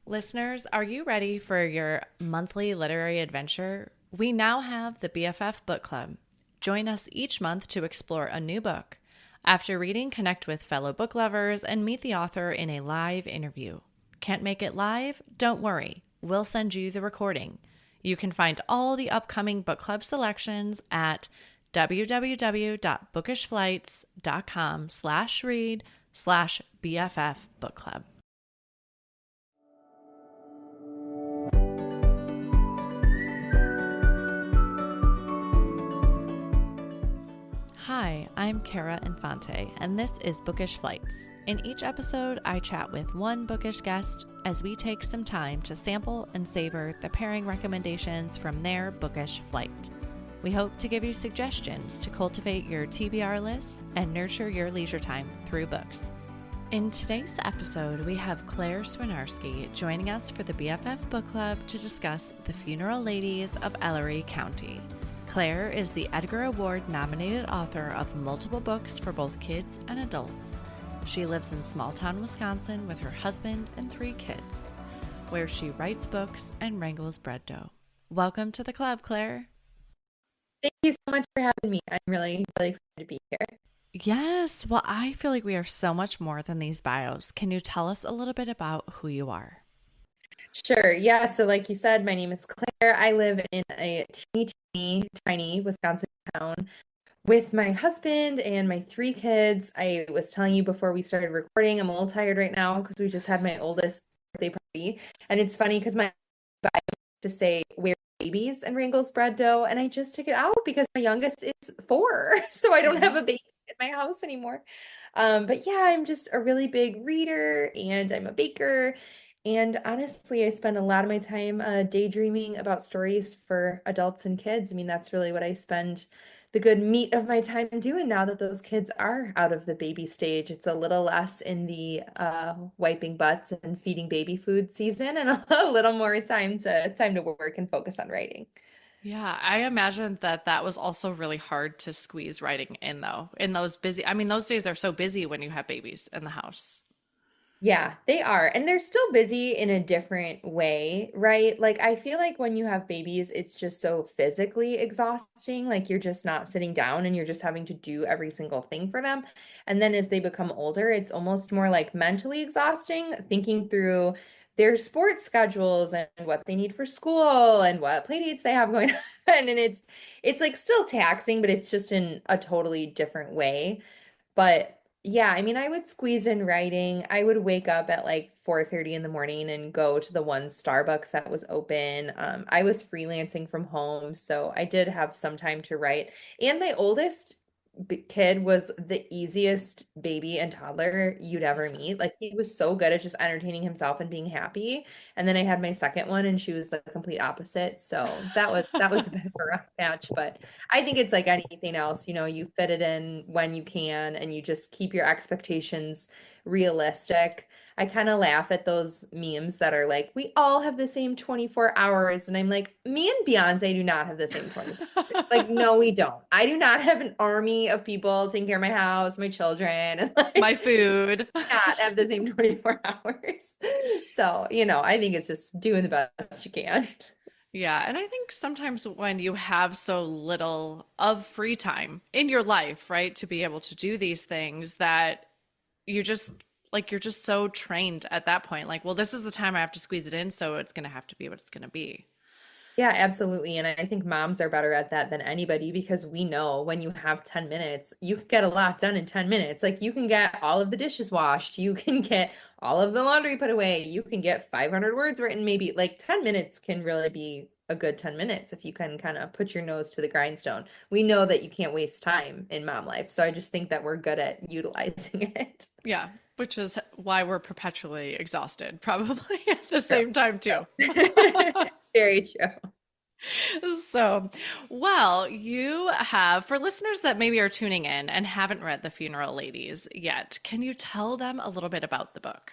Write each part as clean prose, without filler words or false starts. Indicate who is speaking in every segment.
Speaker 1: Listeners, are you ready for your monthly literary adventure? We now have the BFF Book Club. Join us each month to explore a new book. After reading, connect with fellow book lovers and meet the author in a live interview. Can't make it live? Don't worry. We'll send you the recording. You can find all the upcoming book club selections at www.bookishflights.com/read/BFF Book Club. Hi, I'm Cara Infante, and this is Bookish Flights. In each episode, I chat with one bookish guest as we take some time to sample and savor the pairing recommendations from their bookish flight. We hope to give you suggestions to cultivate your TBR list and nurture your leisure time through books. In today's episode, we have Claire Swinarski joining us for the BFF Book Club to discuss The Funeral Ladies of Ellerie County. Claire is the Edgar Award-nominated author of multiple books for both kids and adults. She lives in small-town Wisconsin with her husband and 3 kids, where she writes books and wrangles bread dough. Welcome to the club, Claire.
Speaker 2: Thank you so much for having me. I'm really excited to be here.
Speaker 1: Yes, well, I feel like we are so much more than these bios. Can you tell us a little bit about who you are?
Speaker 2: Sure. Yeah. So like you said, my name is Claire. I live in a tiny Wisconsin town with my husband and my 3 kids. I was telling you before we started recording, I'm a little tired right now because we just had my oldest birthday party. And it's funny because my bio to say we're babies and wrangles bread dough, and I just took it out because my youngest is 4, so I don't have
Speaker 1: Yeah.
Speaker 2: a baby in my house anymore. But yeah, I'm just a really big reader and I'm a baker. And honestly, I spend a lot of my time daydreaming about stories for adults and kids. I mean, that's really what I spend the good meat of my time doing now that those kids are out of the baby stage. It's a little less in the wiping butts and feeding baby food season, and a little more time to work and focus on writing.
Speaker 1: Yeah, I imagine that that was also really hard to squeeze writing in, though, in those busy, I mean, those days are so busy when you have babies in the house.
Speaker 2: Yeah, they are. And they're still busy in a different way, right? Like, I feel like when you have babies, it's just so physically exhausting. Like, you're just not sitting down and you're just having to do every single thing for them. And then as they become older, it's almost more like mentally exhausting, thinking through their sports schedules and what they need for school and what play dates they have going on. And it's like still taxing, but it's just in a totally different way. But yeah, I mean, I would squeeze in writing. I would wake up at like 4:30 in the morning and go to the one Starbucks that was open. I was freelancing from home, so I did have some time to write. And my oldest kid was the easiest baby and toddler you'd ever meet. Like he was so good at just entertaining himself and being happy. And then I had my second one and she was the complete opposite. So that was a bit of a rough patch, but I think it's like anything else, you fit it in when you can and you just keep your expectations realistic. I kind of laugh at those memes that are like, we all have the same 24 hours. And I'm like, me and Beyonce do not have the same 24 hours. Like, no, we don't. I do not have an army of people taking care of my house, my children, and
Speaker 1: My
Speaker 2: like
Speaker 1: food.
Speaker 2: not have the same 24 hours. So, I think it's just doing the best you can.
Speaker 1: Yeah, and I think sometimes when you have so little of free time in your life, right, to be able to do these things that you just like you're just so trained at that point. Like, well, this is the time I have to squeeze it in, so it's going to have to be what it's going to be.
Speaker 2: Yeah, absolutely. And I think moms are better at that than anybody because we know when you have 10 minutes, you can get a lot done in 10 minutes. Like you can get all of the dishes washed, you can get all of the laundry put away, you can get 500 words written, maybe like 10 minutes can really be a good 10 minutes if you can kind of put your nose to the grindstone. We know that you can't waste time in mom life. So I just think that we're good at utilizing it.
Speaker 1: Yeah, which is why we're perpetually exhausted, probably at the
Speaker 2: True.
Speaker 1: same time too.
Speaker 2: Very true.
Speaker 1: So, well, you have, for listeners that maybe are tuning in and haven't read The Funeral Ladies yet, can you tell them a little bit about the book?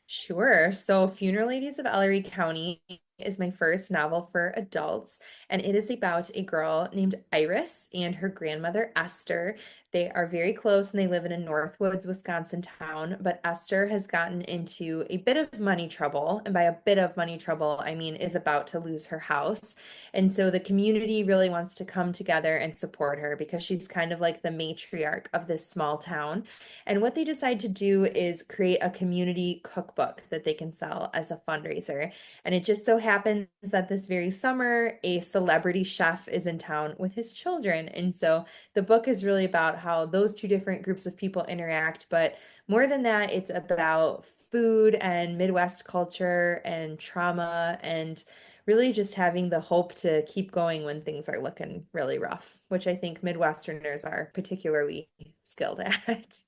Speaker 2: Sure. So, Funeral Ladies of Ellerie County is my first novel for adults, and it is about a girl named Iris and her grandmother Esther. They are very close and they live in a Northwoods, Wisconsin town. But Esther has gotten into a bit of money trouble. And by a bit of money trouble, I mean is about to lose her house. And so the community really wants to come together and support her because she's kind of like the matriarch of this small town. And what they decide to do is create a community cookbook that they can sell as a fundraiser. And it just so happens that this very summer, a celebrity chef is in town with his children. And so the book is really about how those two different groups of people interact. But more than that, it's about food and Midwest culture and trauma and really just having the hope to keep going when things are looking really rough, which I think Midwesterners are particularly skilled at.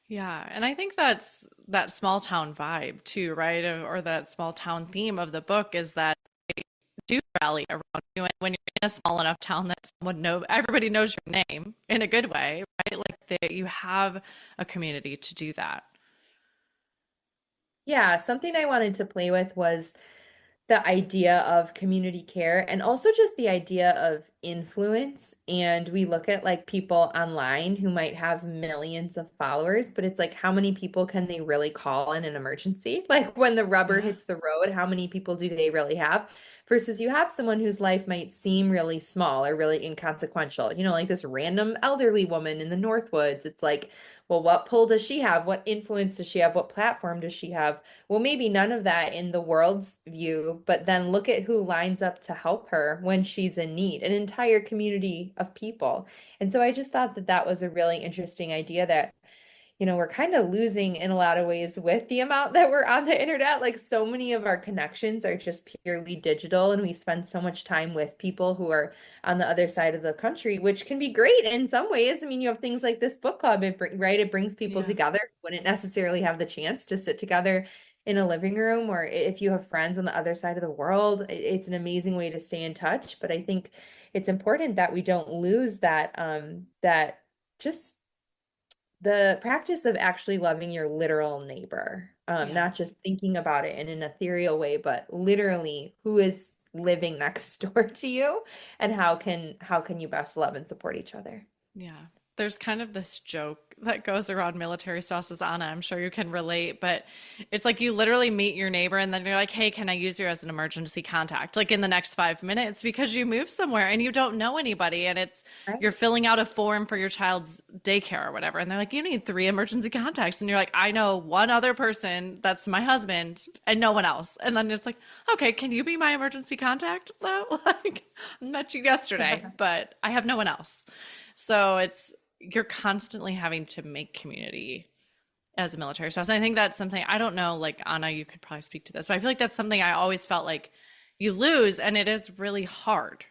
Speaker 1: Yeah, and I think that's that small town vibe too, right? Or that small town theme of the book is that do rally around you, and when you're in a small enough town that everybody knows your name in a good way, right? Like that you have a community to do that.
Speaker 2: Yeah, something I wanted to play with was the idea of community care and also just the idea of influence. And we look at like people online who might have millions of followers, but it's like, how many people can they really call in an emergency? Like when the rubber
Speaker 1: Yeah.
Speaker 2: hits the road, how many people do they really have? Versus you have someone whose life might seem really small or really inconsequential, like this random elderly woman in the Northwoods. It's like, well, what pull does she have? What influence does she have? What platform does she have? Well, maybe none of that in the world's view, but then look at who lines up to help her when she's in need, an entire community of people. And so I just thought that that was a really interesting idea that we're kind of losing in a lot of ways with the amount that we're on the internet. Like so many of our connections are just purely digital, and we spend so much time with people who are on the other side of the country, which can be great in some ways. I mean, you have things like this book club, right? It brings people
Speaker 1: Yeah.
Speaker 2: together who wouldn't necessarily have the chance to sit together in a living room, or if you have friends on the other side of the world, it's an amazing way to stay in touch. But I think it's important that we don't lose that just the practice of actually loving your literal neighbor,
Speaker 1: Yeah.
Speaker 2: not just thinking about it in an ethereal way, but literally who is living next door to you and how can you best love and support each other?
Speaker 1: Yeah. There's kind of this joke that goes around military spouses, Anna. I'm sure you can relate, but it's like you literally meet your neighbor and then you're like, hey, can I use you as an emergency contact? Like in the next 5 minutes because you move somewhere and you don't know anybody and you're
Speaker 2: Right.
Speaker 1: filling out a form for your child's daycare or whatever. And they're like, you need 3 emergency contacts. And you're like, I know one other person that's my husband and no one else. And then it's like, okay, can you be my emergency contact though? Like, I met you yesterday, but I have no one else. So you're constantly having to make community as a military spouse. And I think that's something I don't know, like Anna, you could probably speak to this, but I feel like that's something I always felt like you lose, and it is really hard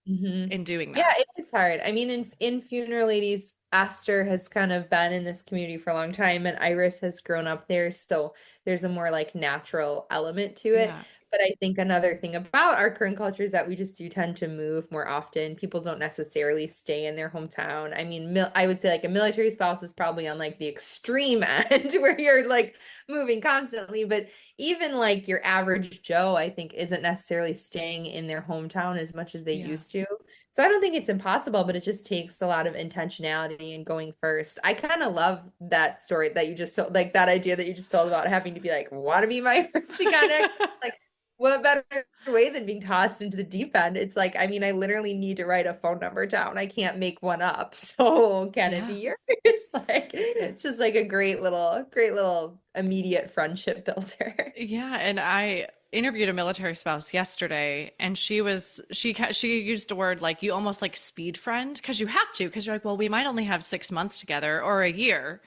Speaker 2: Hmm.
Speaker 1: in doing
Speaker 2: Yeah,
Speaker 1: that.
Speaker 2: it is hard. I mean, in Funeral Ladies, Esther has kind of been in this community for a long time, and Iris has grown up there, so there's a more like natural element to it.
Speaker 1: Yeah.
Speaker 2: But I think another thing about our current culture is that we just do tend to move more often. People don't necessarily stay in their hometown. I mean, I would say like a military spouse is probably on like the extreme end where you're like moving constantly, but even like your average Joe, I think, isn't necessarily staying in their hometown as much as they
Speaker 1: Yeah.
Speaker 2: used to. So I don't think it's impossible, but it just takes a lot of intentionality and going first. I kind of love that story that you just told, like that idea that you just told about having to be like, want to be my emergency contact? Like, what better way than being tossed into the deep end? It's like, I mean, I literally need to write a phone number down. I can't make one up. So can it be
Speaker 1: Yeah.
Speaker 2: yours? Like, it's just like a great little immediate friendship builder.
Speaker 1: Yeah, and I interviewed a military spouse yesterday, and she used a word like you almost like speed friend because you have to because you're like, well, we might only have 6 months together or a year,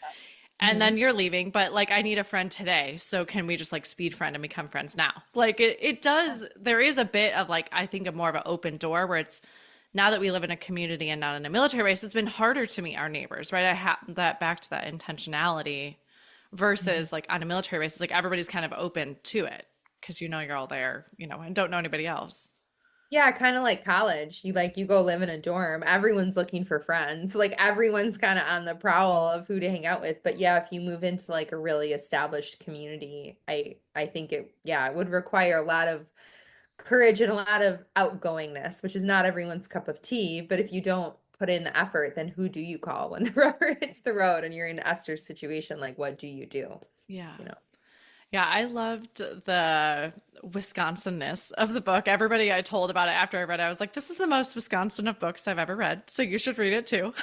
Speaker 1: and then
Speaker 2: Mhm.
Speaker 1: you're leaving, but like I need a friend today, so can we just like speed friend and become friends now? Like it does. There is a bit of like I think of more of an open door where it's now that we live in a community and not in a military base, it's been harder to meet our neighbors, right? I have that back to that intentionality versus like on a military base, it's like everybody's kind of open to it because you're all there, and don't know anybody else.
Speaker 2: Yeah, kind of like college. You go live in a dorm. Everyone's looking for friends. Like everyone's kind of on the prowl of who to hang out with. But yeah, if you move into like a really established community, I think it would require a lot of courage and a lot of outgoingness, which is not everyone's cup of tea. But if you don't put in the effort, then who do you call when the rubber hits the road and you're in Esther's situation? Like, what do you do?
Speaker 1: Yeah.
Speaker 2: You know?
Speaker 1: Yeah, I loved the Wisconsin-ness of the book. Everybody I told about it after I read it, I was like, this is the most Wisconsin of books I've ever read, so you should read it too.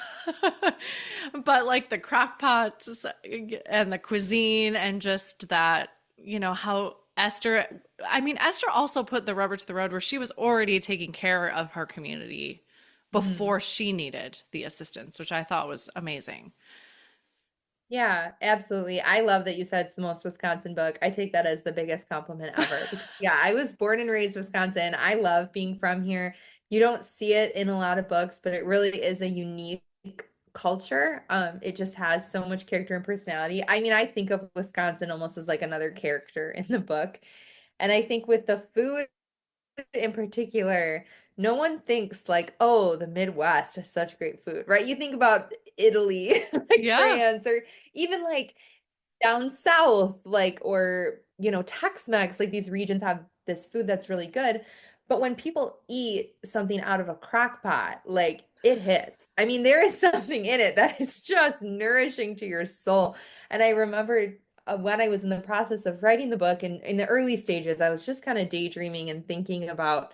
Speaker 1: But like the crock pots and the cuisine and just that, how Esther, I mean, Esther also put the rubber to the road where she was already taking care of her community
Speaker 2: Mhm.
Speaker 1: before she needed the assistance, which I thought was amazing.
Speaker 2: Yeah, absolutely. I love that you said it's the most Wisconsin book. I take that as the biggest compliment ever because, yeah, I was born and raised Wisconsin. I love being from here. You don't see it in a lot of books, but it really is a unique culture. It just has so much character and personality. I mean, I think of Wisconsin almost as like another character in the book. And I think with the food in particular, no one thinks like, oh, the Midwest has such great food, right? You think about Italy, like
Speaker 1: Yeah,
Speaker 2: France, or even like down south, like, or, Tex-Mex, like these regions have this food that's really good. But when people eat something out of a crock pot, like it hits. I mean, there is something in it that is just nourishing to your soul. And I remember when I was in the process of writing the book and in the early stages, I was just kind of daydreaming and thinking about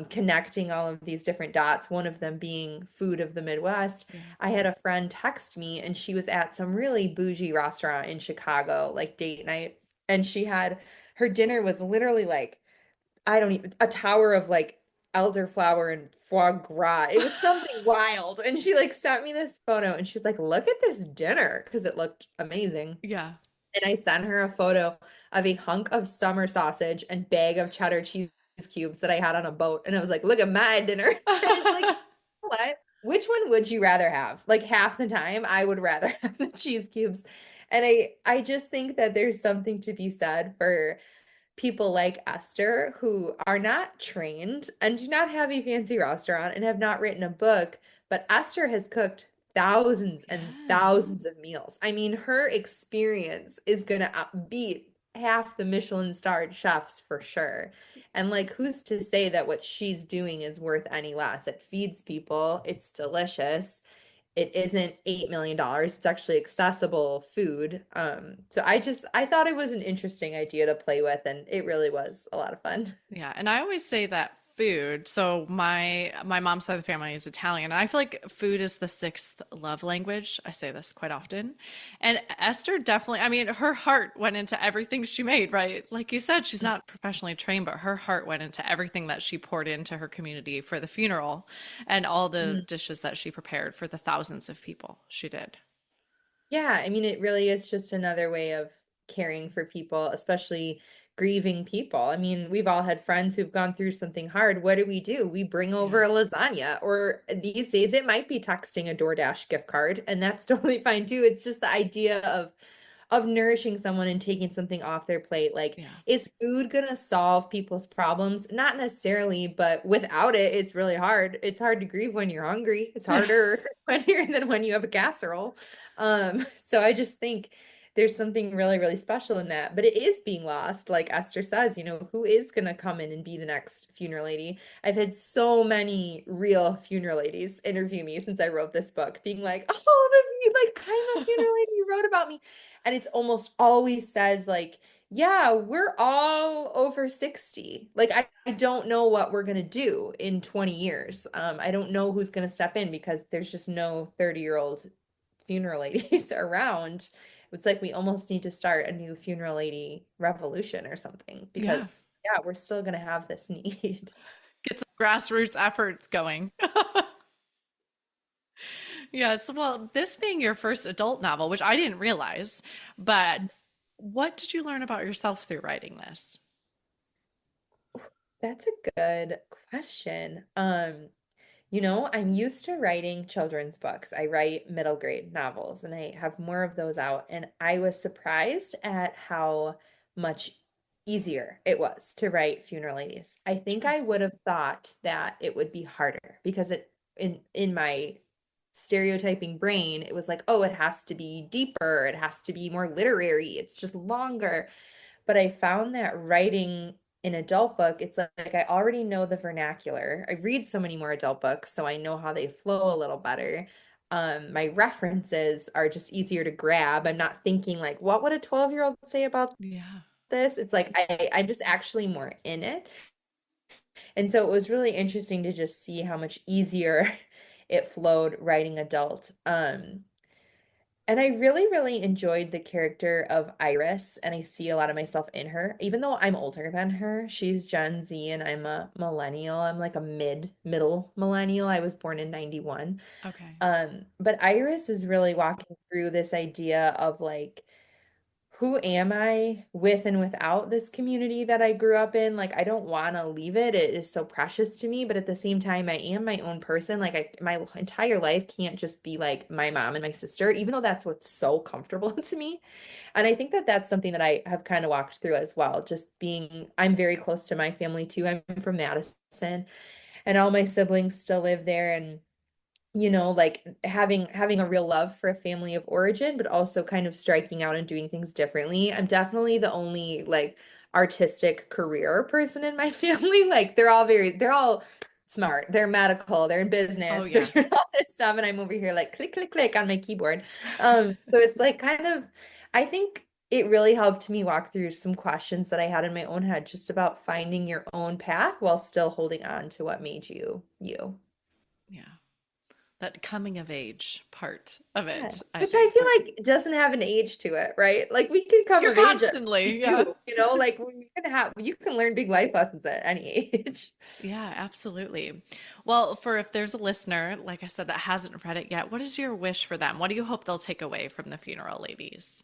Speaker 2: connecting all of these different dots, one of them being food of the Midwest.
Speaker 1: yeah.
Speaker 2: I had a friend text me and she was at some really bougie restaurant in Chicago, like date night. And she had her dinner was literally like, I don't even, a tower of like elderflower and foie gras. It was something wild. And she like sent me this photo and she's like, look at this dinner because it looked amazing.
Speaker 1: Yeah.
Speaker 2: And I sent her a photo of a hunk of summer sausage and bag of cheddar cheese cubes that I had on a boat. And I was like, look at my dinner. And it's like, what? Which one would you rather have? Like half the time, I would rather have the cheese cubes. And I just think that there's something to be said for people like Esther who are not trained and do not have a fancy restaurant and have not written a book, but Esther has cooked thousands and
Speaker 1: Yes.
Speaker 2: thousands of meals. I mean, her experience is going to beat half the Michelin starred chefs for sure. And like, who's to say that what she's doing is worth any less? It feeds people, it's delicious, it isn't $8 million. It's actually accessible food. So I thought it was an interesting idea to play with, and it really was a lot of fun.
Speaker 1: Yeah, and I always say that food. So my mom's side of the family is Italian, and I feel like food is the sixth love language. I say this quite often. And Esther definitely, I mean, her heart went into everything she made, right? Like you said, she's not professionally trained, but her heart went into everything that she poured into her community for the funeral and all the
Speaker 2: Mhm.
Speaker 1: dishes that she prepared for the thousands of people she did.
Speaker 2: Yeah, I mean, it really is just another way of caring for people, especially grieving people. I mean, we've all had friends who've gone through something hard. What do? We bring
Speaker 1: Yeah.
Speaker 2: over a lasagna, or these days it might be texting a DoorDash gift card, and that's totally fine too. It's just the idea of nourishing someone and taking something off their plate. Like,
Speaker 1: Yeah.
Speaker 2: is food gonna solve people's problems? Not necessarily, but without it, it's really hard. It's hard to grieve when you're hungry. It's harder when you're than when you have a casserole. So I just think there's something really, really special in that. But it is being lost, like Esther says, who is gonna come in and be the next funeral lady? I've had so many real funeral ladies interview me since I wrote this book, being like, "Oh, like I'm a funeral lady. You wrote about me," and it's almost always says like, "Yeah, we're all over 60. Like I don't know what we're gonna do in 20 years. I don't know who's gonna step in because there's just no 30-year-old funeral ladies around. It's like we almost need to start a new funeral lady revolution or something
Speaker 1: Yeah.
Speaker 2: because yeah, we're still gonna have this need."
Speaker 1: Get some grassroots efforts going. Yes, well, this being your first adult novel, which I didn't realize, but what did you learn about yourself through writing this?
Speaker 2: That's a good question. I'm used to writing children's books. I write middle grade novels and I have more of those out. And I was surprised at how much easier it was to write funeral ladies. I think I
Speaker 1: Interesting.
Speaker 2: would have thought that it would be harder because in my stereotyping brain, it was like, oh, it has to be deeper, it has to be more literary, it's just longer. But I found that writing an adult book, it's like I already know the vernacular. I read so many more adult books, so I know how they flow a little better. My references are just easier to grab. I'm not thinking like, what would a 12-year-old say about
Speaker 1: Yeah.
Speaker 2: this? It's like I'm just actually more in it. And so it was really interesting to just see how much easier it flowed writing adult. And I really, really enjoyed the character of Iris, and I see a lot of myself in her. Even though I'm older than her, she's Gen Z and I'm a millennial. I'm like a middle millennial. I was born in 91.
Speaker 1: Okay.
Speaker 2: But Iris is really walking through this idea of like, who am I with and without this community that I grew up in? Like, I don't want to leave it. It is so precious to me, but at the same time, I am my own person. Like, my entire life can't just be like my mom and my sister, even though that's what's so comfortable to me. And I think that that's something that I have kind of walked through as well. Just being, I'm very close to my family too. I'm from Madison, and all my siblings still live there. And like having a real love for a family of origin, but also kind of striking out and doing things differently. I'm definitely the only like artistic career person in my family. Like they're all smart. They're medical, they're in
Speaker 1: Oh
Speaker 2: business, they're
Speaker 1: yeah.
Speaker 2: doing all this stuff, and I'm over here like click, click, click on my keyboard. So it's like kind of, I think it really helped me walk through some questions that I had in my own head just about finding your own path while still holding on to what made you you.
Speaker 1: Yeah. That coming of age part of
Speaker 2: Yeah.
Speaker 1: it, I
Speaker 2: Which I feel
Speaker 1: think.
Speaker 2: like doesn't have an age to it, right? Like we can come
Speaker 1: You're
Speaker 2: of age at
Speaker 1: constantly, yeah.
Speaker 2: 22, like you can learn big life lessons at any age.
Speaker 1: Yeah, absolutely. Well, for if there's a listener, like I said, that hasn't read it yet, what is your wish for them? What do you hope they'll take away from the funeral ladies?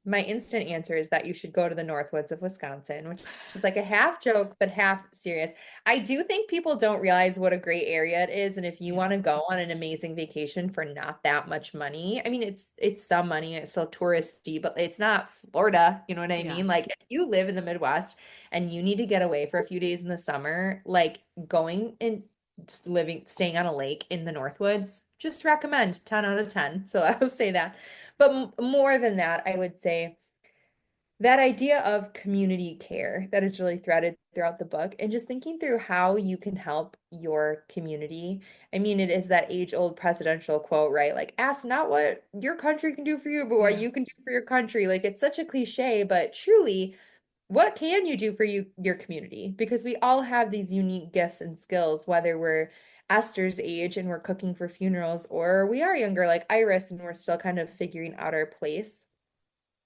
Speaker 2: My instant answer is that you should go to the Northwoods of Wisconsin, which is like a half joke, but half serious. I do think people don't realize what a great area it is. And if you
Speaker 1: Yeah.
Speaker 2: want to go on an amazing vacation for not that much money, I mean, it's some money, it's still touristy, but it's not Florida. You know what I
Speaker 1: Yeah.
Speaker 2: mean? Like if you live in the Midwest and you need to get away for a few days in the summer, like going and staying on a lake in the Northwoods, just recommend 10 out of 10. So I will say that. But more than that, I would say that idea of community care that is really threaded throughout the book and just thinking through how you can help your community. I mean, it is that age-old presidential quote, right? Like, ask not what your country can do for you, but what
Speaker 1: Yeah.
Speaker 2: you can do for your country. Like, it's such a cliche, but truly, what can you do for your community? Because we all have these unique gifts and skills, whether we're Esther's age and we're cooking for funerals, or we are younger, like Iris, and we're still kind of figuring out our place.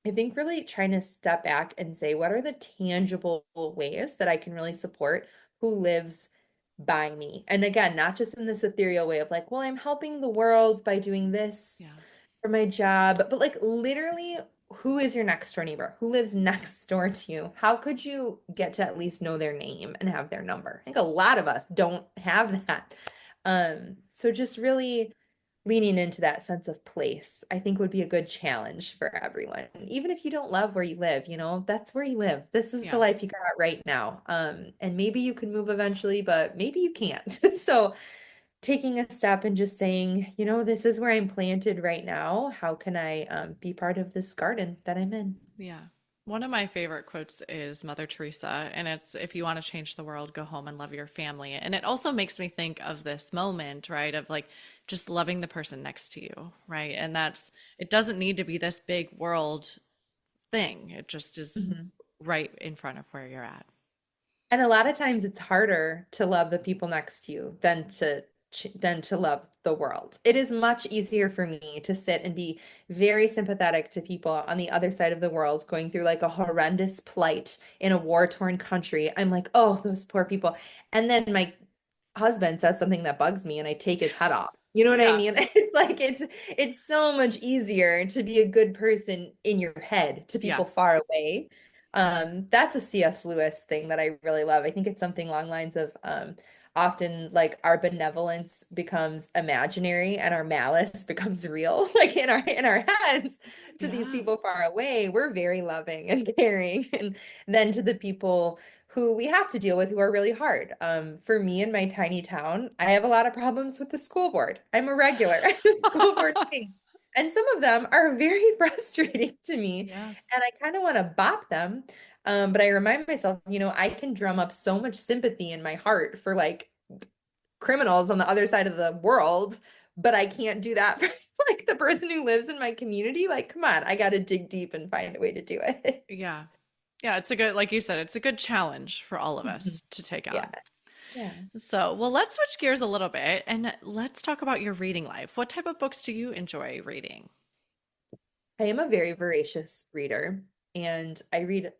Speaker 2: I think really trying to step back and say, what are the tangible ways that I can really support who lives by me? And again, not just in this ethereal way of like, well, I'm helping the world by doing this
Speaker 1: Yeah.
Speaker 2: for my job, but like literally, who is your next door neighbor? Who lives next door to you? How could you get to at least know their name and have their number? I think a lot of us don't have that. So just really leaning into that sense of place, I think would be a good challenge for everyone. Even if you don't love where you live, that's where you live. This is the
Speaker 1: Yeah.
Speaker 2: life you got right now. And maybe you can move eventually, but maybe you can't. So taking a step and just saying, this is where I'm planted right now. How can I be part of this garden that I'm in?
Speaker 1: Yeah. One of my favorite quotes is Mother Teresa, and it's if you want to change the world, go home and love your family. And it also makes me think of this moment, right? Of like just loving the person next to you, right? And it doesn't need to be this big world thing. It just is
Speaker 2: Mhm.
Speaker 1: right in front of where you're at.
Speaker 2: And a lot of times it's harder to love the people next to you than to love the world. It is much easier for me to sit and be very sympathetic to people on the other side of the world going through like a horrendous plight in a war-torn country. I'm like, "Oh, those poor people." And then my husband says something that bugs me and I take his head off. You know what I
Speaker 1: Yeah.
Speaker 2: mean? It's like it's so much easier to be a good person in your head to
Speaker 1: Yeah.
Speaker 2: people far away. That's a C.S. Lewis thing that I really love. I think it's something along lines of often like our benevolence becomes imaginary and our malice becomes real. Like in our heads to these
Speaker 1: Yeah.
Speaker 2: people far away, we're very loving and caring. And then to the people who we have to deal with who are really hard. For me in my tiny town, I have a lot of problems with the school board. I'm a regular at the school board meeting. And some of them are very frustrating to me.
Speaker 1: Yeah.
Speaker 2: And I kind of want to bop them. But I remind myself, I can drum up so much sympathy in my heart for like criminals on the other side of the world, but I can't do that for like the person who lives in my community. Like, come on, I got to dig deep and find a way to do it.
Speaker 1: Yeah. Yeah, it's a good, like you said, it's a good challenge for all of
Speaker 2: Mhm.
Speaker 1: us to take
Speaker 2: Yeah.
Speaker 1: on.
Speaker 2: Yeah.
Speaker 1: So, well, let's switch gears a little bit and let's talk about your reading life. What type of books do you enjoy reading?
Speaker 2: I am a very voracious reader and I read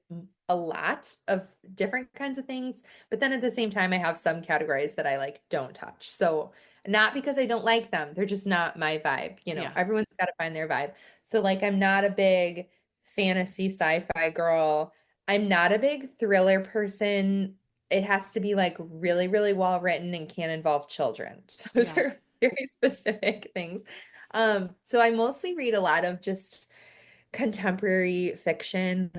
Speaker 2: a lot of different kinds of things, but then at the same time, I have some categories that I like don't touch. So, not because I don't like them, they're just not my vibe.
Speaker 1: Yeah.
Speaker 2: Everyone's got to find their vibe. So, like, I'm not a big fantasy sci-fi girl. I'm not a big thriller person. It has to be like really, really well written and can't involve children. So, those
Speaker 1: Yeah.
Speaker 2: are very specific things. So I mostly read a lot of just contemporary fiction.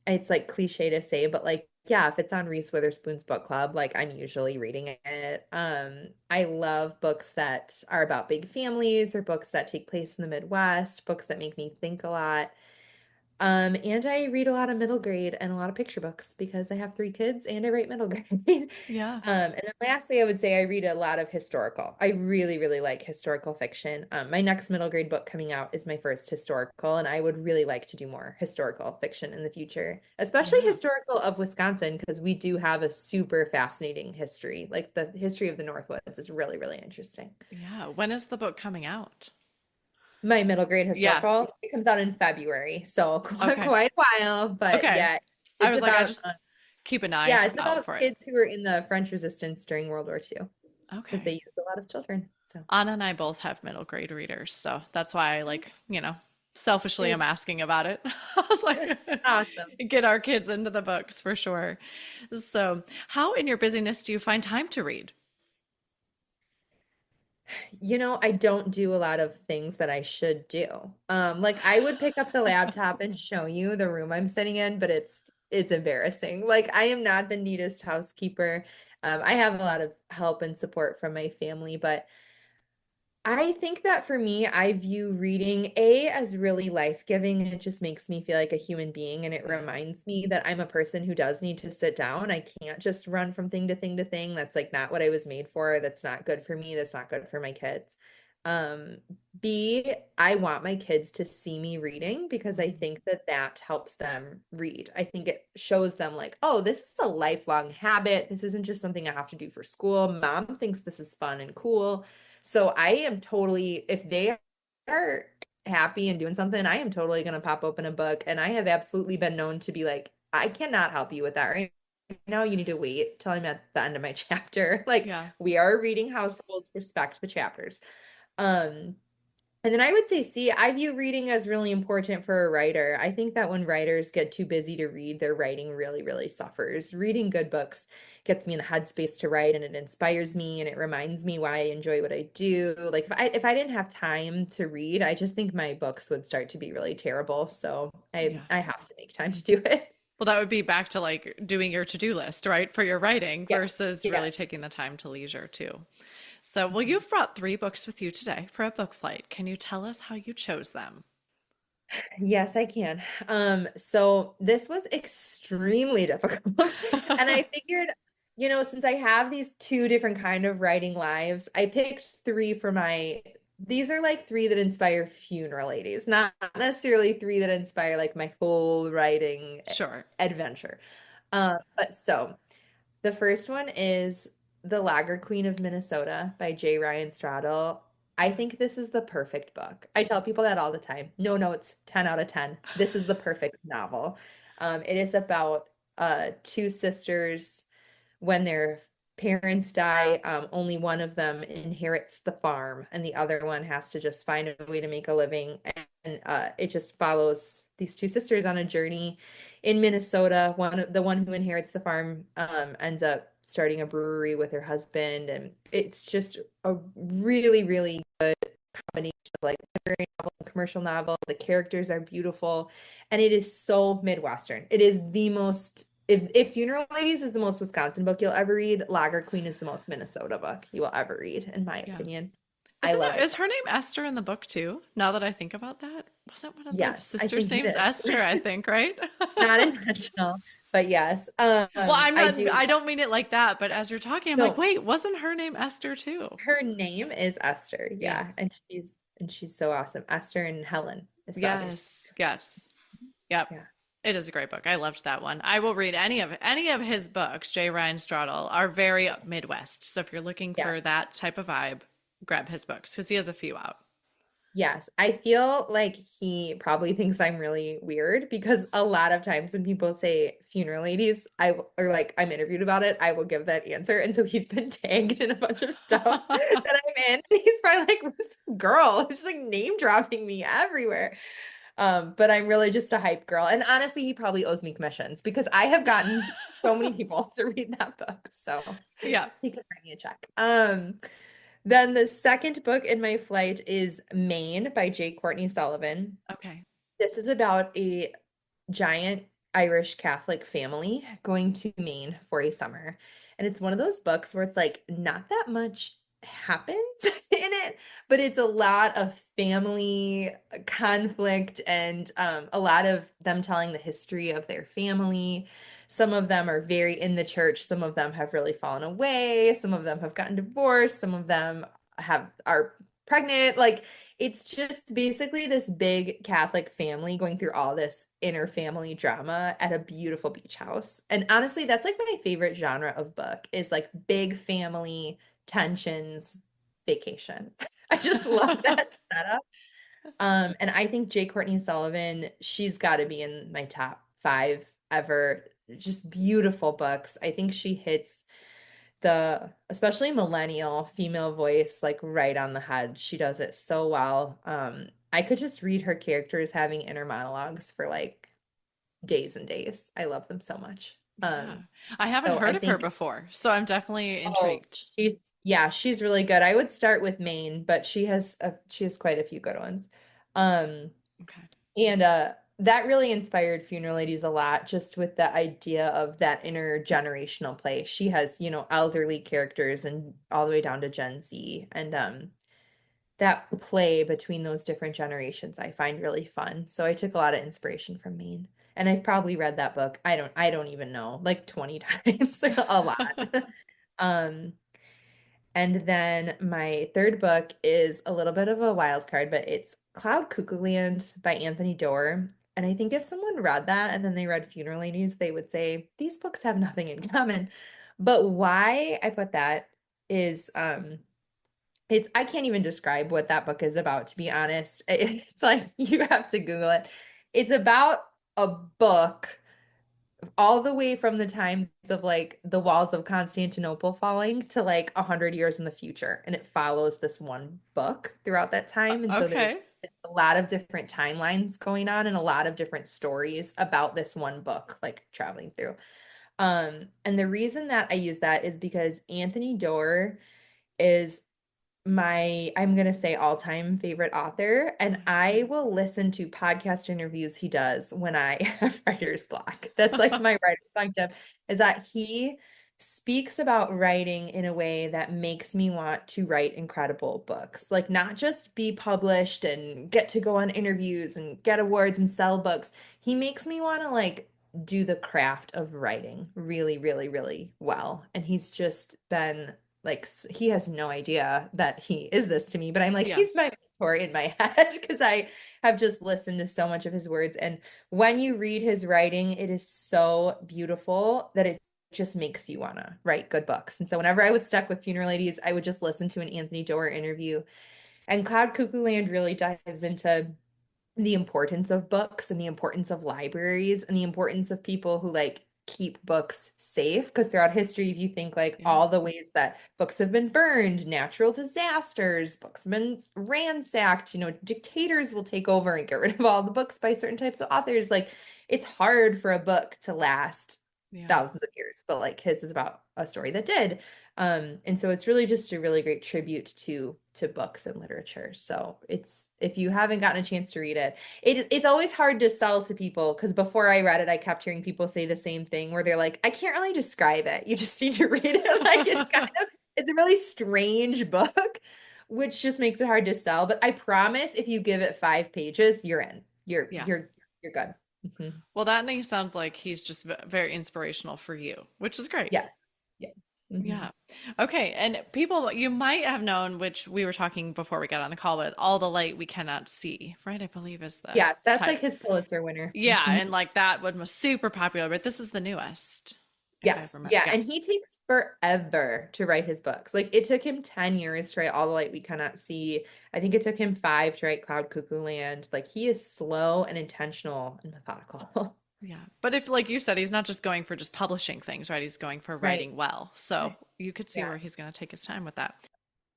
Speaker 2: It's like cliche to say, but like, yeah, if it's on Reese Witherspoon's book club, like I'm usually reading it. I love books that are about big families or books that take place in the Midwest, books that make me think a lot. And I read a lot of middle grade and a lot of picture books because I have three kids and I write middle grade.
Speaker 1: Yeah.
Speaker 2: And then lastly, I would say I read a lot of historical. I really, really like historical fiction. My next middle grade book coming out is my first historical, and I would really like to do more historical fiction in the future, especially
Speaker 1: Yeah.
Speaker 2: historical of Wisconsin, because we do have a super fascinating history. Like the history of the Northwoods is really, really interesting.
Speaker 1: Yeah. When is the book coming out?
Speaker 2: My middle grade
Speaker 1: Yeah.
Speaker 2: historical, it comes out in February, so
Speaker 1: Okay.
Speaker 2: quite a while, but
Speaker 1: Okay.
Speaker 2: yeah,
Speaker 1: I
Speaker 2: it's
Speaker 1: was like, I
Speaker 2: about
Speaker 1: just keep an eye
Speaker 2: yeah, it's
Speaker 1: out
Speaker 2: about
Speaker 1: for it.
Speaker 2: kids who were in the French Resistance during World War II because they
Speaker 1: Okay.
Speaker 2: used a lot of children. So
Speaker 1: Anna and I both have middle grade readers, so that's why I like, selfishly
Speaker 2: good.
Speaker 1: I'm asking about it. I was like,
Speaker 2: Awesome.
Speaker 1: get our kids into the books for sure. So, how in your busyness do you find time to read?
Speaker 2: I don't do a lot of things that I should do. Like I would pick up the laptop and show you the room I'm sitting in, but it's embarrassing. Like I am not the neatest housekeeper. I have a lot of help and support from my family, but I think that for me, I view reading as really life-giving. It just makes me feel like a human being, and it
Speaker 1: Yeah.
Speaker 2: reminds me that I'm a person who does need to sit down. I can't just run from thing to thing to thing. That's like not what I was made for. That's not good for me. That's not good for my kids. Um, B, I want my kids to see me reading because I
Speaker 1: Mhm.
Speaker 2: think that that helps them read. I think it shows them like, oh, this is a lifelong habit. This isn't just something I have to do for school. Mom thinks this is fun and cool. So I am totally, if they are happy and doing something, I am totally going to pop open a book. And I have absolutely been known to be like, I cannot help you with that right now. You need to wait till I'm at the end of my chapter. Like
Speaker 1: Yeah.
Speaker 2: we are reading households, respect the chapters. Um, and then I would say, see, I view reading as really important for a writer. I think that when writers get too busy to read, their writing really, really suffers. Reading good books gets me in the headspace to write and it inspires me and it reminds me why I enjoy what I do. Like if I didn't have time to read, I just think my books would start to be really terrible. So I
Speaker 1: Yeah.
Speaker 2: I have to make time to do it.
Speaker 1: Well, that would be back to like doing your to-do list, right? For your writing
Speaker 2: Yeah.
Speaker 1: versus
Speaker 2: Yeah.
Speaker 1: really taking the time to leisure too. So, well,
Speaker 2: Mhm.
Speaker 1: you've brought three books with you today for a book flight. Can you tell us how you chose them?
Speaker 2: Yes, I can. So this was extremely difficult. And I figured, since I have these two different kind of writing lives, I picked three for these are like three that inspire funeral ladies, not necessarily three that inspire like my whole writing
Speaker 1: Sure.
Speaker 2: adventure. But so the first one is The Lager Queen of Minnesota by J. Ryan Straddle. I
Speaker 1: Yeah.
Speaker 2: think this is the perfect book. I tell people that all the time. No notes, 10 out of 10. This is the perfect novel. It is about two sisters when their parents die, only one of them inherits the farm, and the other one has to just find a way to make a living. And it just follows these two sisters on a journey in Minnesota. The one who inherits the farm ends up starting a brewery with her husband, and it's just a really, really combination of like literary novel and commercial novel. The characters are beautiful, and it is so Midwestern. It is the most. If Funeral Ladies is the most Wisconsin book you'll ever read, Lager Queen is the most Minnesota book you will ever read, in my
Speaker 1: Yeah.
Speaker 2: opinion. I
Speaker 1: Isn't
Speaker 2: love
Speaker 1: it,
Speaker 2: it
Speaker 1: is
Speaker 2: so
Speaker 1: her name Esther in the book too? Now that I think about that, wasn't one of the
Speaker 2: yes, I
Speaker 1: sisters'
Speaker 2: think
Speaker 1: names
Speaker 2: it
Speaker 1: Esther,
Speaker 2: is.
Speaker 1: I think, right?
Speaker 2: Not intentional, but yes.
Speaker 1: Well, I'm
Speaker 2: I
Speaker 1: not,
Speaker 2: do.
Speaker 1: I don't mean it like that, but as you're talking, I'm like,
Speaker 2: No,
Speaker 1: wait, wasn't her name Esther too?
Speaker 2: her name is Esther.
Speaker 1: Yeah.
Speaker 2: Yeah, and she's so awesome. Esther and Helen is the other sister.
Speaker 1: Yes. Yes. Yep.
Speaker 2: Yeah.
Speaker 1: It is a great book. I loved that one. I will read any of his books. J. Ryan Straddle are very Midwest. So if you're looking for
Speaker 2: Yes.
Speaker 1: that type of vibe, grab his books because he has a few out.
Speaker 2: Yes, I feel like he probably thinks I'm really weird because a lot of times when people say funeral ladies, or like I'm interviewed about it, I will give that answer. And so he's been tagged in a bunch of stuff that I'm in. And he's probably like, who's this girl? She's like name dropping me everywhere. But I'm really just a hype girl. And honestly, he probably owes me commissions because I have gotten so many people to read that book. So
Speaker 1: Yeah.
Speaker 2: he could write me a check. Then the second book in my flight is Maine by J. Courtney Sullivan.
Speaker 1: Okay.
Speaker 2: This is about a giant Irish Catholic family going to Maine for a summer. And it's one of those books where it's like not that much happens in it, but it's a lot of family conflict and a lot of them telling the history of their family. Some of them are very in the church, some of them have really fallen away, some of them have gotten divorced, some of them are pregnant. Like it's just basically this big Catholic family going through all this inner family drama at a beautiful beach house. And honestly, that's like my favorite genre of book is like big family tensions, vacation. I just love that setup. And I think J. Courtney Sullivan, she's got to be in my top five ever. Just beautiful books. I think she hits the especially millennial female voice like right on the head. She does it so well. I could just read her characters having inner monologues for like days and days. I love them so much.
Speaker 1: Yeah. I haven't
Speaker 2: So I
Speaker 1: heard of her
Speaker 2: think
Speaker 1: before, so I'm definitely
Speaker 2: oh,
Speaker 1: intrigued.
Speaker 2: she's really good. I would start with Maine, but she has quite a few good ones. Um
Speaker 1: Okay.
Speaker 2: And that really inspired Funeral Ladies a lot, just with the idea of that intergenerational play. She has, you know, elderly characters and all the way down to Gen Z. And that play between those different generations I find really fun. So I took a lot of inspiration from Maine. And I've probably read that book, I don't even know, like 20 times, a lot. Um, and then my third book is a little bit of a wild card, but it's Cloud Cuckoo Land by Anthony Doerr. And I think if someone read that and then they read Funeral Ladies, they would say, these books have nothing in common. But why I put that is it's I can't even describe what that book is about, to be honest. It's like you have to Google it. It's about a book all the way from the times of like the walls of Constantinople falling to like 100 years in the future. And it follows this one book throughout that time. And so
Speaker 1: Okay.
Speaker 2: it's a lot of different timelines going on and a lot of different stories about this one book, like traveling through. And the reason that I use that is because Anthony Doerr is I'm gonna say all-time favorite author, and I will listen to podcast interviews he does when I have writer's block. That's like my writer's block tip, is that he speaks about writing in a way that makes me want to write incredible books. Like not just be published and get to go on interviews and get awards and sell books. He makes me want to like do the craft of writing really, really, really well. And he's just been like he has no idea that he is this to me, but I'm like,
Speaker 1: Yeah.
Speaker 2: he's my mentor in my head because I have just listened to so much of his words. And when you read his writing, it is so beautiful that it just makes you want to write good books. And so whenever I was stuck with Funeral Ladies, I would just listen to an Anthony Doerr interview. And Cloud Cuckoo Land really dives into the importance of books and the importance of libraries and the importance of people who like keep books safe because throughout history if you think like
Speaker 1: Yeah.
Speaker 2: all the ways that books have been burned, natural disasters, books have been ransacked, you know, dictators will take over and get rid of all the books by certain types of authors. Like it's hard for a book to last
Speaker 1: Yeah.
Speaker 2: thousands of years, but like his is about a story that did. And so it's really just a really great tribute to books and literature. So it's if you haven't gotten a chance to read it, it's always hard to sell to people because before I read it, I kept hearing people say the same thing where they're like, I can't really describe it. You just need to read it. Like it's kind of it's a really strange book, which just makes it hard to sell. But I promise if you give it 5 pages, you're in. You're
Speaker 1: Yeah.
Speaker 2: you're you're good. Mhm.
Speaker 1: Well, that name sounds like he's just very inspirational for you, which is great.
Speaker 2: Yes. Yes. Mhm.
Speaker 1: Yeah. Okay. And people you might have known, which we were talking before we got on the call with, All the Light We Cannot See, right? I believe is the
Speaker 2: Yes, that's like
Speaker 1: title.
Speaker 2: his Pulitzer winner.
Speaker 1: Yeah.
Speaker 2: Mhm.
Speaker 1: And like that one was super popular, but this is the newest, if I
Speaker 2: Yes.
Speaker 1: remember.
Speaker 2: Yeah.
Speaker 1: Yeah.
Speaker 2: And he takes forever to write his books. Like it took him 10 years to write All the Light We Cannot See. I think it took him 5 to write Cloud Cuckoo Land. Like he is slow and intentional and methodical.
Speaker 1: Yeah. But if, like you said, he's not just going for just publishing things, right? He's going for
Speaker 2: Right.
Speaker 1: writing well. So you could see
Speaker 2: Yeah.
Speaker 1: where he's going to take his time with that.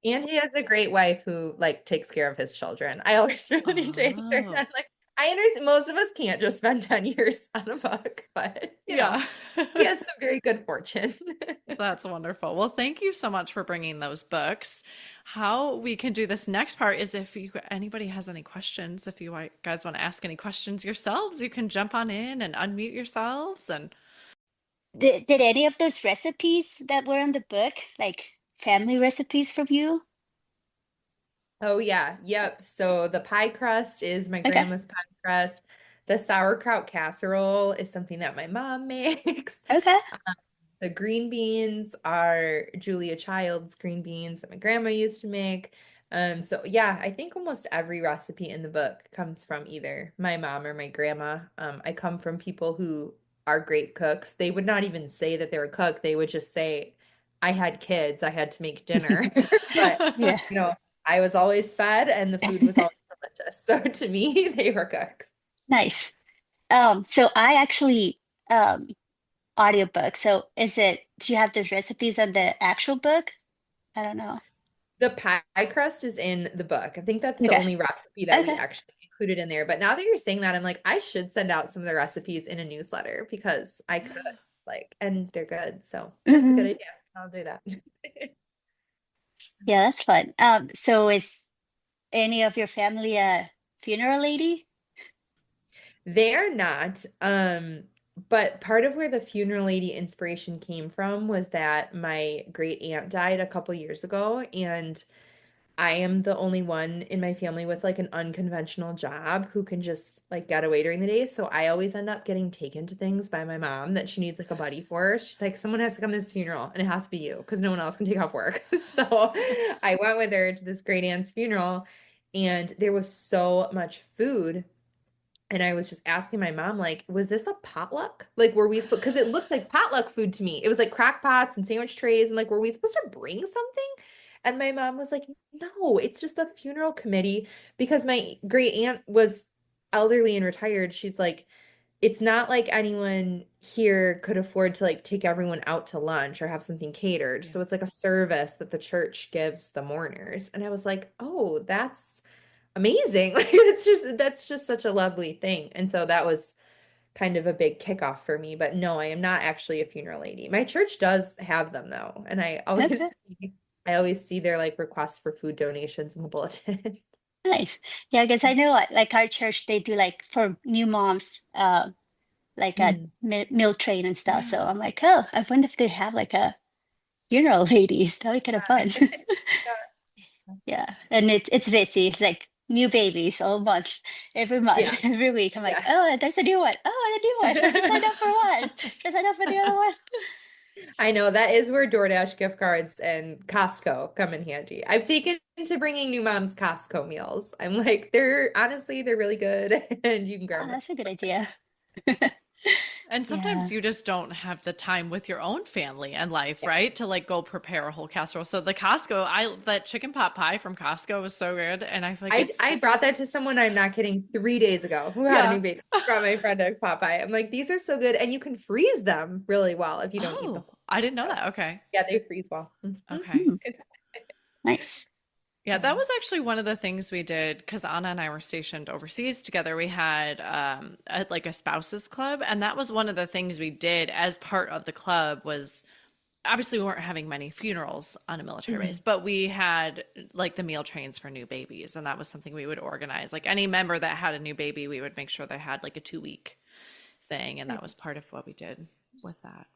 Speaker 2: And he has a great wife who like takes care of his children. I always really need to answer
Speaker 1: Oh,
Speaker 2: that. Like, I understand most of us can't just spend 10 years on a book, but
Speaker 1: yeah.
Speaker 2: he has some very good fortune.
Speaker 1: That's wonderful. Well, thank you so much for bringing those books. How we can do this next part is if anybody has any questions, if you guys want to ask any questions yourselves, you can jump on in and unmute yourselves. And
Speaker 3: Did any of those recipes that were in the book, like family recipes from you?
Speaker 2: Oh yeah, yep. So the pie crust is my
Speaker 3: Okay.
Speaker 2: grandma's pie crust. The sauerkraut casserole is something that my mom makes.
Speaker 3: Okay.
Speaker 2: The green beans are Julia Child's green beans that my grandma used to make. So yeah, I think almost every recipe in the book comes from either my mom or my grandma. I come from people who are great cooks. They would not even say that they're a cook. They would just say, I had kids, I had to make dinner. But,
Speaker 3: Yeah.
Speaker 2: you know, I was always fed and the food was always delicious. So to me, they were cooks.
Speaker 3: Nice. So I actually audiobook. So do you have those recipes on the actual book? I don't know.
Speaker 2: The pie crust is in the book. I think that's the
Speaker 3: Okay.
Speaker 2: only recipe that we
Speaker 3: Okay.
Speaker 2: actually included in there. But now that you're saying that, I'm like, I should send out some of the recipes in a newsletter because I could, like, and they're good. So that's a good
Speaker 3: Hmm.
Speaker 2: idea. I'll do that.
Speaker 3: Yeah, that's fun. So is any of your family a funeral lady?
Speaker 2: They're not. But part of where the funeral lady inspiration came from was that my great aunt died a couple years ago, and I am the only one in my family with like an unconventional job who can just like get away during the day. So I always end up getting taken to things by my mom that she needs like a buddy for. She's like, someone has to come to this funeral and it has to be you because no one else can take off work. So I went with her to this great aunt's funeral and there was so much food. And I was just asking my mom, like, was this a potluck? Like, were we supposed, because it looked like potluck food to me. It was like crock pots and sandwich trays. And like, were we supposed to bring something? And my mom was like, no, it's just the funeral committee because my great aunt was elderly and retired. She's like, it's not like anyone here could afford to like take everyone out to lunch or have something catered.
Speaker 1: yeah.
Speaker 2: So it's like a service that the church gives the mourners. And I was like, oh, that's amazing. Like that's just such a lovely thing. And so that was kind of a big kickoff for me. But no, I am not actually a funeral lady. My church does have them though, and
Speaker 3: Okay.
Speaker 2: I always see their like requests for food donations in the bulletin.
Speaker 3: Nice. Yeah, because I know like our church, they do like for new moms, like a
Speaker 2: Mm.
Speaker 3: meal train and stuff. So
Speaker 1: Yeah.
Speaker 3: I'm like, oh, I wonder if they have like a funeral ladies. That'd be kind of fun. Yeah, and it's busy. It's like new babies all month, every month,
Speaker 2: Yeah,
Speaker 3: every week. I'm like,
Speaker 2: yeah.
Speaker 3: oh, there's a new one. Oh, a new one. I just signed up for one. Just signed up for the other one.
Speaker 2: I know that is where DoorDash gift cards and Costco come in handy. I've taken to bringing new moms Costco meals. I'm like, they're honestly, they're really good and you can grab
Speaker 3: Oh,
Speaker 2: them.
Speaker 3: that's a good idea.
Speaker 1: And
Speaker 3: Yeah.
Speaker 1: sometimes you just don't have the time with your own family and life,
Speaker 2: Yeah.
Speaker 1: right? To like go prepare a whole casserole. So the that chicken pot pie from Costco was so good. And I feel like it's,
Speaker 2: I brought that to someone, I'm not kidding, 3 days ago who had a
Speaker 1: yeah.
Speaker 2: new baby. Brought my friend a Popeye. I'm like, these are so good. And you can freeze them really well if you don't eat the
Speaker 1: Oh,
Speaker 2: whole.
Speaker 1: I didn't know
Speaker 2: So
Speaker 1: that. Okay.
Speaker 2: yeah, they freeze well. Mhm.
Speaker 1: Okay.
Speaker 3: Mhm. Nice.
Speaker 1: Yeah, that
Speaker 2: Yeah.
Speaker 1: was actually one of the things we did because Anna and I were stationed overseas together. We had like a spouses club, and that was one of the things we did as part of the club was obviously we weren't having many funerals on a military base,
Speaker 2: Mhm.
Speaker 1: but we had like the meal trains for new babies, and that was something we would organize. Like any member that had a new baby, we would make sure they had like a 2 week thing, and that was part of what we did with that.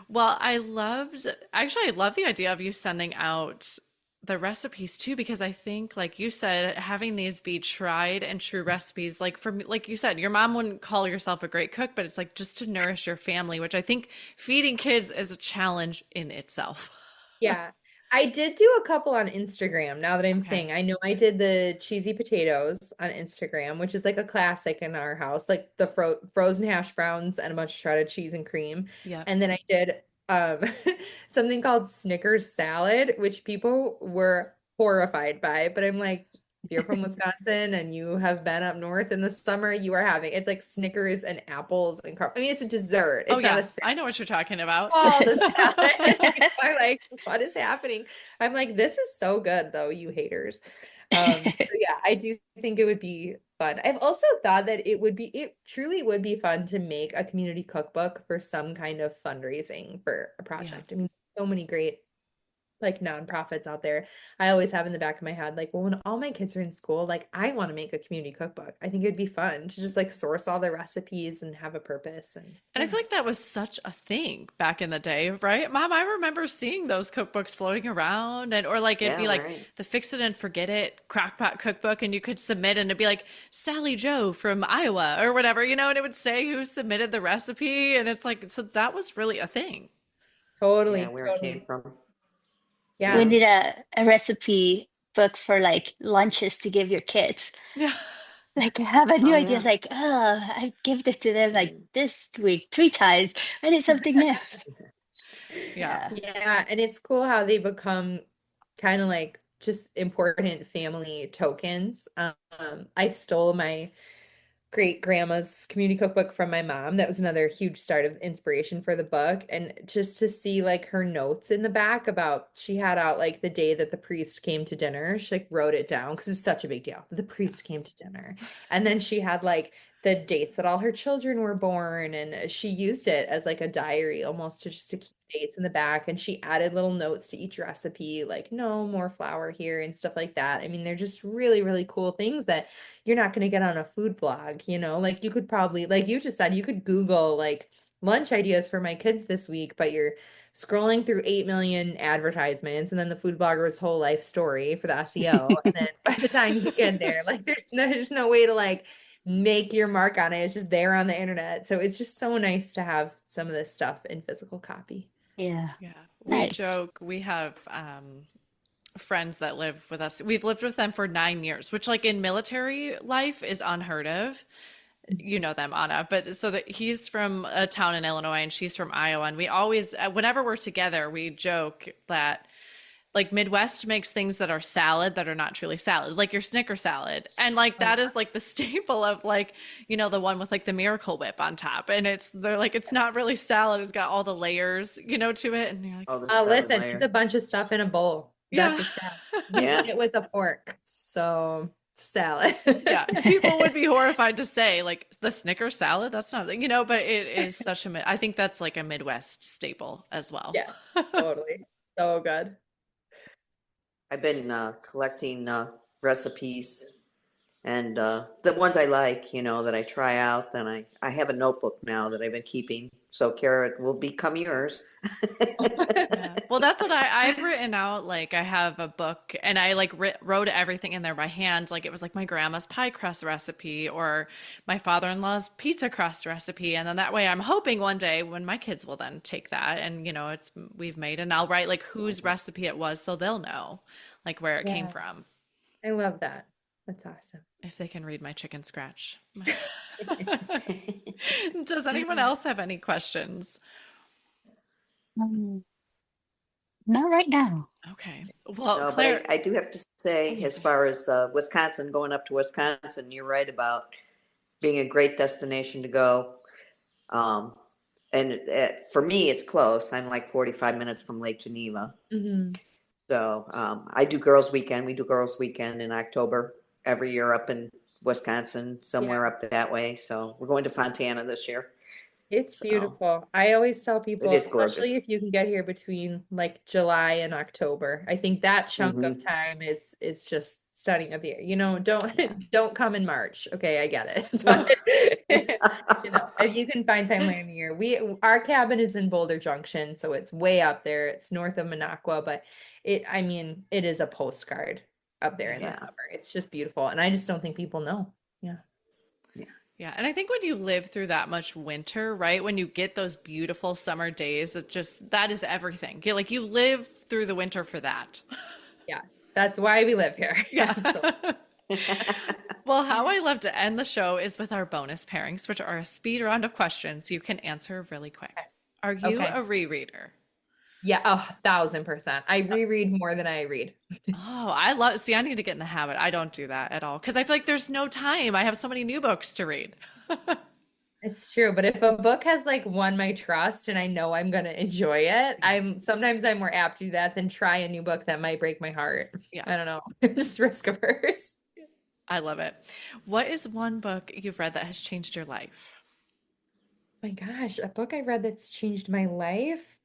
Speaker 1: Well, I love the idea of you sending out the recipes too, because I think, like you said, having these be tried and true recipes, like for me, like you said, your mom wouldn't call yourself a great cook, but it's like just to nourish your family, which I think feeding kids is a challenge in itself.
Speaker 2: Yeah. I did do a couple on Instagram now that I'm
Speaker 1: Okay.
Speaker 2: saying. I know I did the cheesy potatoes on Instagram, which is like a classic in our house, like the frozen hash browns and a bunch of shredded cheese and cream.
Speaker 1: Yep.
Speaker 2: And then I did um something called Snickers salad, which people were horrified by, but I'm like, if you're from Wisconsin and you have been up north in the summer, you are having it's like Snickers and apples and I mean, it's a dessert.
Speaker 1: Oh
Speaker 2: It's not
Speaker 1: yeah,
Speaker 2: a
Speaker 1: I know what you're talking about.
Speaker 2: all the salad. I'm like, what is happening? I'm like, this is so good though, you haters. So yeah, I do think it would be fun. I've also thought that it truly would be fun to make a community cookbook for some kind of fundraising for a
Speaker 1: Yeah.
Speaker 2: project. I mean, so many great like nonprofits out there. I always have in the back of my head, like, well, when all my kids are in school, like I want to make a community cookbook. I think it'd be fun to just like source all the recipes and have a purpose. And
Speaker 1: And I
Speaker 2: yeah.
Speaker 1: feel like that was such a thing back in the day, right? Mom, I remember seeing those cookbooks floating around and or like it'd
Speaker 4: Yeah,
Speaker 1: be like
Speaker 4: right.
Speaker 1: the Fix It and Forget It crockpot cookbook and you could submit and it'd be like Sally Joe from Iowa or whatever, and it would say who submitted the recipe and it's like so that was really a thing.
Speaker 4: Yeah,
Speaker 2: Totally,
Speaker 4: where it came
Speaker 2: totally.
Speaker 4: from.
Speaker 3: We
Speaker 2: Yeah.
Speaker 4: Yeah.
Speaker 3: need a recipe book for like lunches to give your kids.
Speaker 1: Yeah.
Speaker 3: Like I have a new
Speaker 4: Oh,
Speaker 3: idea. It's
Speaker 4: yeah.
Speaker 3: like, oh, I give this to them like
Speaker 4: Mm.
Speaker 3: this week 3 times. I need something new.
Speaker 1: Yeah.
Speaker 3: Yeah.
Speaker 2: Yeah, and it's cool how they become kind of like just important family tokens. I stole my great grandma's community cookbook from my mom. That was another huge start of inspiration for the book. And just to see like her notes in the back about she had out like the day that the priest came to dinner. She like wrote it down because it was such a big deal. The priest came to dinner. And then she had like the dates that all her children were born. And she used it as like a diary almost to just to keep dates in the back. And she added little notes to each recipe, like no more flour here and stuff like that. I mean, they're just really, really cool things that you're not going to get on a food blog, like you could probably, like you just said, you could Google like lunch ideas for my kids this week, but you're scrolling through 8 million advertisements and then the food blogger's whole life story for the SEO. And then by the time you get there, like there's no way to like make your mark on it. It's just there on the internet. So it's just so nice to have some of this stuff in physical copy.
Speaker 3: Yeah.
Speaker 1: Yeah. We
Speaker 3: Nice.
Speaker 1: joke, we have friends that live with us. We've lived with them for 9 years, which like in military life is unheard of. You know them, Anna, but so that he's from a town in Illinois and she's from Iowa. And we always, whenever we're together, we joke that like Midwest makes things that are salad that are not truly salad, like your Snicker salad. And like that is like the staple of like, the one with like the Miracle Whip on top. And they're like, it's not really salad. It's got all the layers, to it. And you're like,
Speaker 4: Oh, the
Speaker 2: Oh,
Speaker 4: seven
Speaker 2: listen, it's a
Speaker 4: layer.
Speaker 2: bunch of stuff in a bowl. That's
Speaker 1: yeah.
Speaker 2: a salad. You
Speaker 4: Yeah.
Speaker 2: eat it with a fork. So salad.
Speaker 1: Yeah, people would be horrified to say like the Snicker salad. That's not, but it is such a. I think that's like a Midwest staple as well.
Speaker 2: Yeah, totally. So good.
Speaker 4: I've been collecting recipes and the ones I like, that I try out. Then I have a notebook now that I've been keeping. So, Kara, it will become yours.
Speaker 1: Yeah. Well, that's what I've written out. Like I have a book and I like wrote everything in there by hand. Like it was like my grandma's pie crust recipe or my father-in-law's pizza crust recipe. And then that way I'm hoping one day when my kids will then take that and, we've made and I'll write like whose recipe it was so they'll know like where it came
Speaker 2: Yeah,
Speaker 1: from
Speaker 2: I love that. That's awesome.
Speaker 1: if they can read my chicken scratch. Does anyone else have any questions?
Speaker 3: Um, Not right now.
Speaker 1: Okay. Well,
Speaker 4: No, but
Speaker 1: Claire,
Speaker 4: I do have to say,
Speaker 1: yeah,
Speaker 4: as
Speaker 1: go ahead.
Speaker 4: far as Wisconsin, going up to Wisconsin, you're right about being a great destination to go. Um, and for me, it's close. I'm like 45 minutes from Lake Geneva.
Speaker 2: Hmm.
Speaker 4: So I do Girls Weekend. We do Girls Weekend in October every year up in Wisconsin,
Speaker 2: Yeah,
Speaker 4: somewhere up that way. So we're going to Fontana this year.
Speaker 2: it's
Speaker 4: So
Speaker 2: beautiful. I always tell
Speaker 4: it
Speaker 2: people,
Speaker 4: is
Speaker 2: especially
Speaker 4: gorgeous.
Speaker 2: if you can get here between like July and October. I think that chunk of
Speaker 4: Hmm.
Speaker 2: time is just stunning of year. Don't
Speaker 4: Yeah.
Speaker 2: don't come in March. Okay, I get it. But If you can find time later in the year. Our cabin is in Boulder Junction, so it's way up there. It's north of Minocqua, but it is a postcard up there in the
Speaker 4: Yeah.
Speaker 2: summer. It's just beautiful. And I just don't think people know. Yeah.
Speaker 1: Yeah. And I think when you live through that much winter, right? When you get those beautiful summer days, that is everything. You live through the winter for that.
Speaker 2: Yes. That's why we live here.
Speaker 1: Yeah.
Speaker 2: Absolutely.
Speaker 1: Well, how I love to end the show is with our bonus pairings, which are a speed round of questions you can answer really quick. Are you
Speaker 2: Okay.
Speaker 1: a rereader?
Speaker 2: Yeah, 1,000%. I reread more than I read.
Speaker 1: Oh, I need to get in the habit. I don't do that at all because I feel like there's no time. I have so many new books to read.
Speaker 2: It's true, but if a book has won my trust and I know I'm going to enjoy it, sometimes I'm more apt to do that than try a new book that might break my heart.
Speaker 1: Yeah.
Speaker 2: I don't know. Just risk averse.
Speaker 1: I love it. What is one book you've read that has changed your life?
Speaker 2: My gosh, a book I read that's changed my life.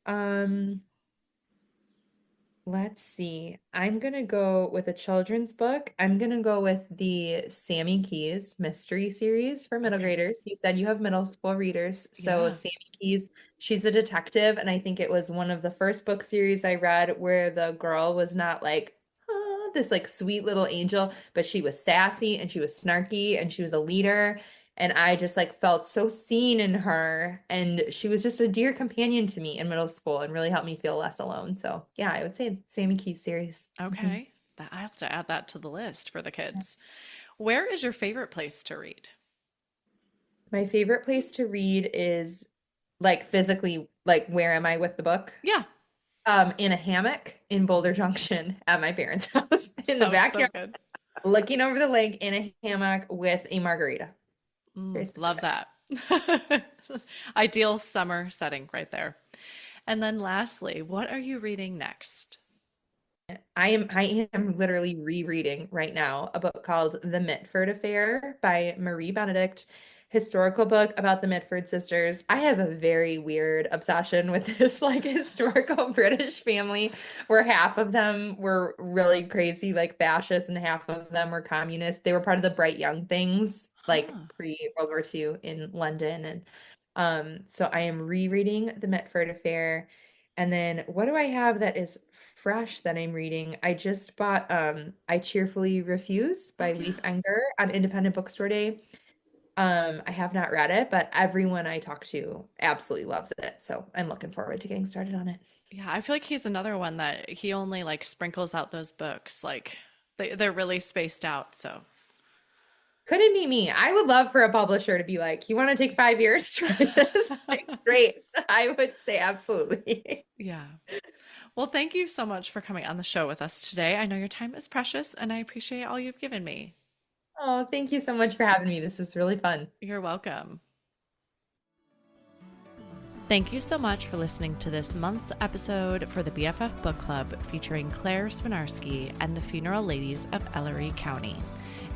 Speaker 2: Let's see. I'm gonna go with a children's book. I'm gonna go with the Sammy Keys mystery series for middle graders. You said you have middle school readers. So
Speaker 1: Yeah.
Speaker 2: Sammy Keys, she's a detective, and I think it was one of the first book series I read where the girl was not this sweet little angel, but she was sassy and she was snarky and she was a leader. And I just felt so seen in her. And she was just a dear companion to me in middle school and really helped me feel less alone. So yeah, I would say Sammy Keys series.
Speaker 1: Okay. I have to add that to the list for the kids. Where is your favorite place to read?
Speaker 2: My favorite place to read is physically, where am I with the book?
Speaker 1: Yeah.
Speaker 2: In a hammock in Boulder Junction at my parents' house in the backyard, looking over the lake in a hammock with a margarita.
Speaker 1: Love that. Ideal summer setting right there. And then lastly, what are you reading next?
Speaker 2: I am literally rereading right now a book called The Mitford Affair by Marie Benedict, historical book about the Mitford sisters. I have a very weird obsession with this historical British family where half of them were really crazy, fascists, and half of them were communists. They were part of the Bright Young Things, pre-World War II in London. And so I am rereading The Mitford Affair. And then what do I have that is fresh that I'm reading? I just bought I Cheerfully Refuse by Leif Enger on Independent Bookstore Day. I have not read it, but everyone I talk to absolutely loves it. So I'm looking forward to getting started on it.
Speaker 1: Yeah, I feel like he's another one that he only sprinkles out those books. They're really spaced out. So
Speaker 2: couldn't be me. I would love for a publisher to be like, you want to take 5 years to write this? Great. I would say absolutely.
Speaker 1: Yeah. Well, thank you so much for coming on the show with us today. I know your time is precious and I appreciate all you've given me.
Speaker 2: Oh, thank you so much for having me. This was really fun.
Speaker 1: You're welcome. Thank you so much for listening to this month's episode for the BFF Book Club featuring Claire Swinarski and the Funeral Ladies of Ellerie County.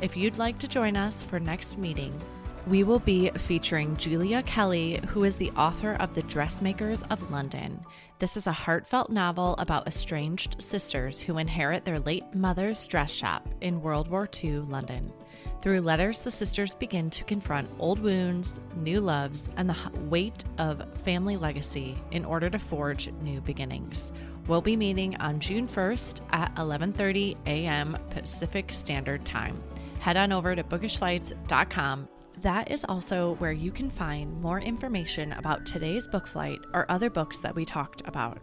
Speaker 1: If you'd like to join us for next meeting, we will be featuring Julia Kelly, who is the author of The Dressmakers of London. This is a heartfelt novel about estranged sisters who inherit their late mother's dress shop in World War II London. Through letters, the sisters begin to confront old wounds, new loves, and the weight of family legacy in order to forge new beginnings. We'll be meeting on June 1st at 11:30 a.m. Pacific Standard Time. Head on over to bookishflights.com. That is also where you can find more information about today's book flight or other books that we talked about.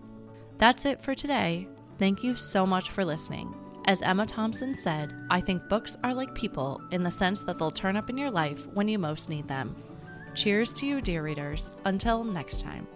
Speaker 1: That's it for today. Thank you so much for listening. As Emma Thompson said, I think books are like people in the sense that they'll turn up in your life when you most need them. Cheers to you, dear readers. Until next time.